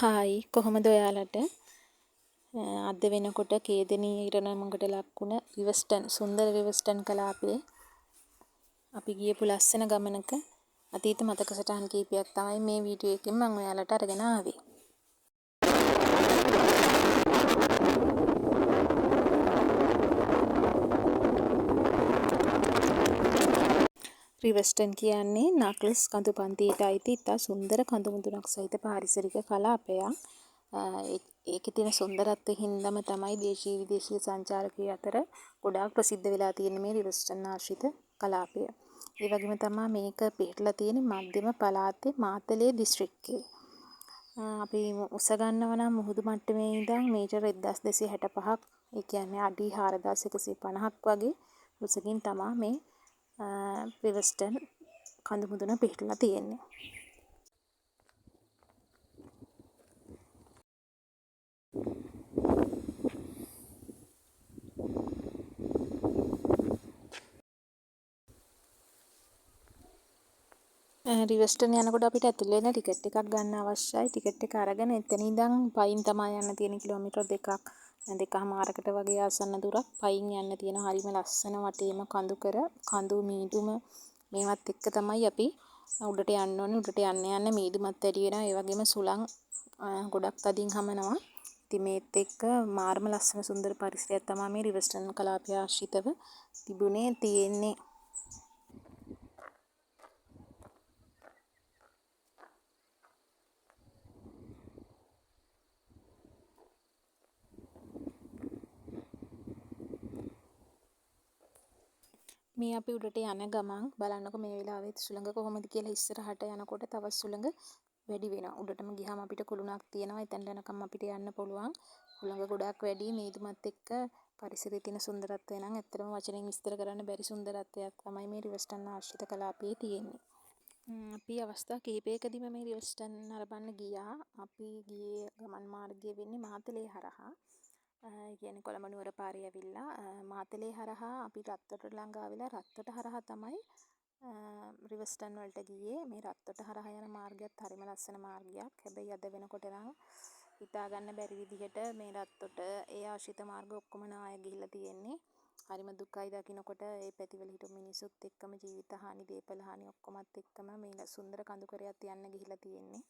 Hi කොහොමද ඔයාලට අද වෙනකොට කේදෙනී ඉරණමකට ලක්ුණ විවස්ටන් සුන්දර විවස්ටන් කලාපයේ අපි ගියපු ලස්සන ගමනක අතීත මතක සටහන් කීපයක් තමයි මේ වීඩියෝ එකෙන් මම ඔයාලට අරගෙන ආවේ. රිවස්ටන් කියන්නේ නක්ලස් කඳු පන්තියට අයිති ඉතා සුන්දර කඳු මුදුනක් සහිත පාරිසරික කලාපයක්. ඒකේ තියෙන සුන්දරත්වයෙන් හින්දාම තමයි දේශීය විදේශීය සංචාරකයෝ අතර ගොඩාක් ප්‍රසිද්ධ වෙලා තියෙන මේ රිවස්ටන් ආශ්‍රිත කලාපය. ඒ වගේම තමයි මේක පිහිටලා තියෙන මධ්‍යම පළාතේ මාතලේ දිස්ත්‍රික්කයේ. අපි උස ගන්නවා නම් මුහුදු මට්ටමේ ඉඳන් මීටර 1265ක්, ඒ කියන්නේ අඩි 4150ක් වගේ උසකින් තමයි මේ රිවස්ටන් කඳු මුදුන පිහිටලා තියෙන්නේ. රිවස්ටන් යනකොට අපිට ඇතුල් වෙන ටිකට් එකක් ගන්න අවශ්‍යයි. ටිකට් එක අරගෙන එතන ඉඳන් පයින් තමයි යන්න තියෙන කිලෝමීටර් 2.5කට වගේ ආසන්න දුරක් පයින් යන්න තියෙන. හරිම ලස්සන වටේම කඳු මීදුම මේවත් එක්ක තමයි අපි උඩට යන්න ඕනේ. උඩට යන්න මීදුමත් වැඩි වෙනවා. ඒ වගේම සුළං ගොඩක් තදින් හමනවා. ඉතින් මේත් එක්ක මාර්ම ලස්සන සුන්දර පරිසරයක් තමයි මේ රිවස්ටන් කලාපය ආශ්‍රිතව තියෙන්නේ. මේ අපි උඩට යන ගමන් බලන්නකො මේ වෙලාවෙත් සුළඟ කොහොමද කියලා. ඉස්සරහට යනකොට තවත් සුළඟ වැඩි වෙනවා. උඩටම ගියාම අපිට කුළුණක් තියෙනවා. එතනට යනකම් අපිට යන්න පුළුවන්. සුළඟ ගොඩක් වැඩි. මීදුමත් එක්ක පරිසරයේ තියෙන සුන්දරත්වය නම් ඇත්තටම වචනෙන් විස්තර කරන්න බැරි සුන්දරත්වයක් තමයි මේ රිවස්ටන් ආශ්‍රිත කලාපයේ තියෙන්නේ. අපි අවස්ථා කිහිපයකදීම මේ රිවස්ටන් නරඹන්න ගියා. අපි ගියේ ගමන් මාර්ගය වෙන්නේ මාතලේ හරහා. කියන්නේ කොළඹ නුවර පාරේ ඇවිල්ලා මාතලේ හරහා අපි රත්තොට ළඟ ආවිලා රත්තොට හරහා තමයි රිවස්ටන් වලට ගියේ. මේ රත්තොට හරහා යන මාර්ගයත් හරිම ලස්සන මාර්ගයක්. හැබැයි අද වෙනකොට නම් හිතා ගන්න බැරි විදිහට මේ රත්තොට ඒ ආශ්‍රිත මාර්ග ඔක්කොම නාය ගිහිල්ලා තියෙන්නේ. හරිම දුකයි දකින්නකොට ඒ පැතිවල හිටපු මිනිසුත් එක්කම ජීවිත හානි, දේපල හානි ඔක්කොමත් එක්කම මේ සුන්දර කඳුකරයත් යන්න ගිහිල්ලා තියෙන්නේ.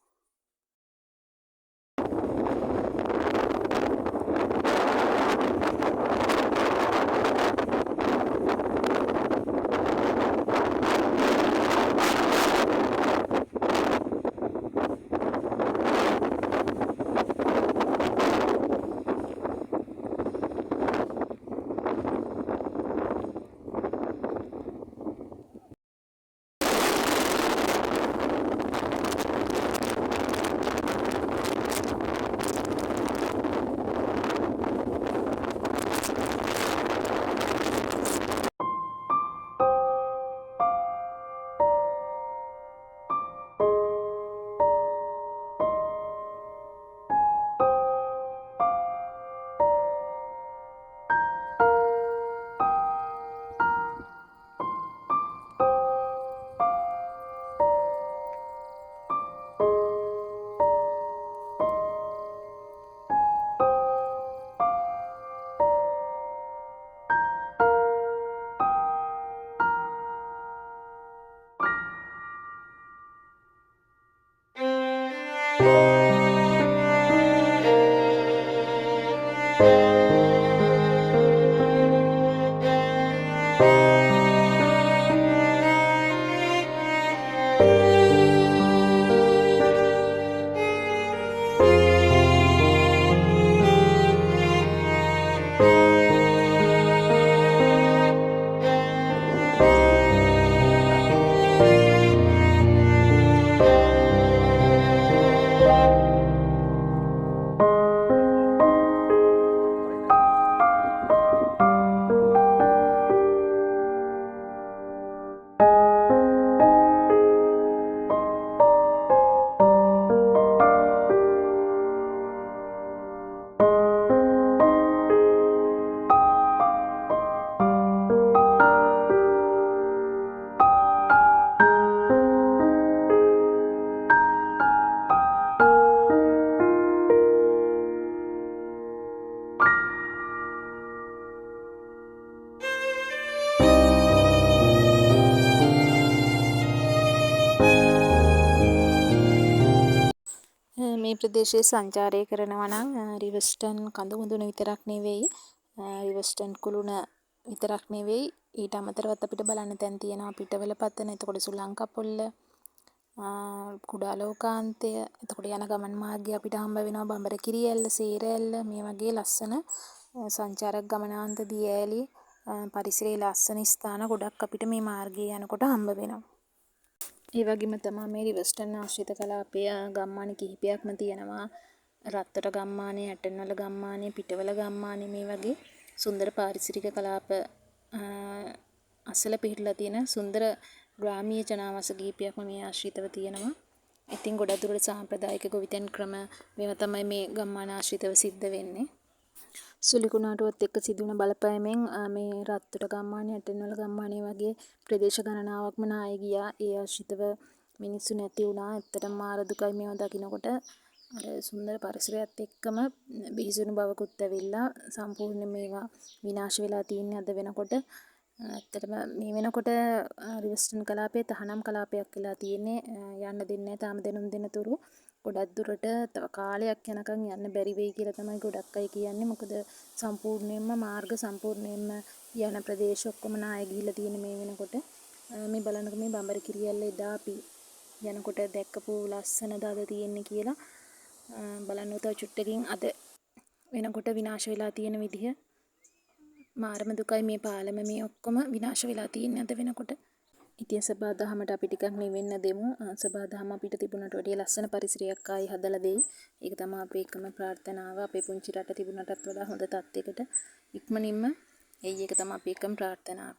මේ ප්‍රදේශයේ සංචාරය කරනවා නම් රිවර්ස්ටන් කඳු මුදුන විතරක් නෙවෙයි රිවර්ස්ටන් කුළුණ විතරක් නෙවෙයි ඊට අමතරවත් අපිට බලන්න තැන් තියෙනවා පිටවල පතන එතකොට සුලංකපොල්ල කුඩා ලෝකාන්තය එතකොට යන ගමන් මාර්ගය අපිට හම්බ වෙනවා බඹර කිරිඇල්ල සේරඇල්ල මේ වගේ ලස්සන සංචාරක ගමනාන්ත දී ඈලි පරිසරයේ ලස්සන ස්ථාන ගොඩක් අපිට මේ මාර්ගයේ යනකොට හම්බ වෙනවා. ඒ වගේම තමයි මේ රිවර්ස්ටන් ආශ්‍රිත කලාපයේ ගම්මාන කිහිපයක්ම තියෙනවා. රත්තර ගම්මානය, ඇටන්වල ගම්මානය, පිටවල ගම්මානය මේ වගේ සුන්දර පාරිසරික කලාප අසල පිහිටලා තියෙන සුන්දර ග්‍රාමීය ජනාවාස කිහිපයක්ම මේ ආශ්‍රිතව තියෙනවා. ඉතින් ගොඩක් දුරට සාම්ප්‍රදායික ගොවිතැන් ක්‍රම මේවා තමයි මේ ගම්මාන ආශ්‍රිතව සිද්ධ වෙන්නේ. සුලිකුණාටුවත් එක්ක සිදුවන බලපෑමෙන් මේ රත්තර ගම්මානය, ඇටන්වල ගම්මානය වගේ ප්‍රදේශ ගණනාවක්ම නාය ගියා. ඒ ආශ්‍රිතව මිනිස්සු නැති වුණා. ඇත්තටම මාර දුකයි මේවා දකිනකොට. අර සුන්දර පරිසරයත් එක්කම බිහිසුණු බවකුත් ඇවිල්ලා සම්පූර්ණ මේවා විනාශ වෙලා තියෙන්නේ අද වෙනකොට. ඇත්තටම මේ වෙනකොට රිවර්ස්ටන් කලාපයේ තහනම් කලාපයක් වෙලා තියෙන්නේ. යන්න දෙන්නේ නැහැ තාම දෙනුම් දෙනතුරු. ගොඩක් දුරට තව කාලයක් යනකම් යන්න බැරි වෙයි කියලා තමයි ගොඩක් අය කියන්නේ. මොකද සම්පූර්ණයෙන්ම මාර්ග සම්පූර්ණයෙන්ම යන ප්‍රදේශ ඔක්කොම නාය ගිහිල්ලා තියෙන මේ වෙනකොට. මේ බලන්නකො මේ බඹර කිරියල්ල එදා අපි යනකොට දැක්කපු ලස්සන දද තියෙන්නේ කියලා. බලන්න තව චුට්ටකින් අද වෙනකොට විනාශ වෙලා තියෙන විදිහ මාරම දුකයි මේ පාලම මේ ඔක්කොම විනාශ වෙලා තියෙන්නේ අද වෙනකොට. ඉතින් සබා දහමට අපි ටිකක් නිවෙන්න දෙමු. සබා දහම අපිට තිබුණට වඩා ලස්සන පරිසරයක් ආයි හදලා දෙයි. ඒක තමයි අපේ එකම ප්‍රාර්ථනාව. අපේ පුංචි රට තිබුණටත් වඩා හොඳ තත්යකට ඉක්මනින්ම එයි ඒක තමයි අපේ එකම ප්‍රාර්ථනාව.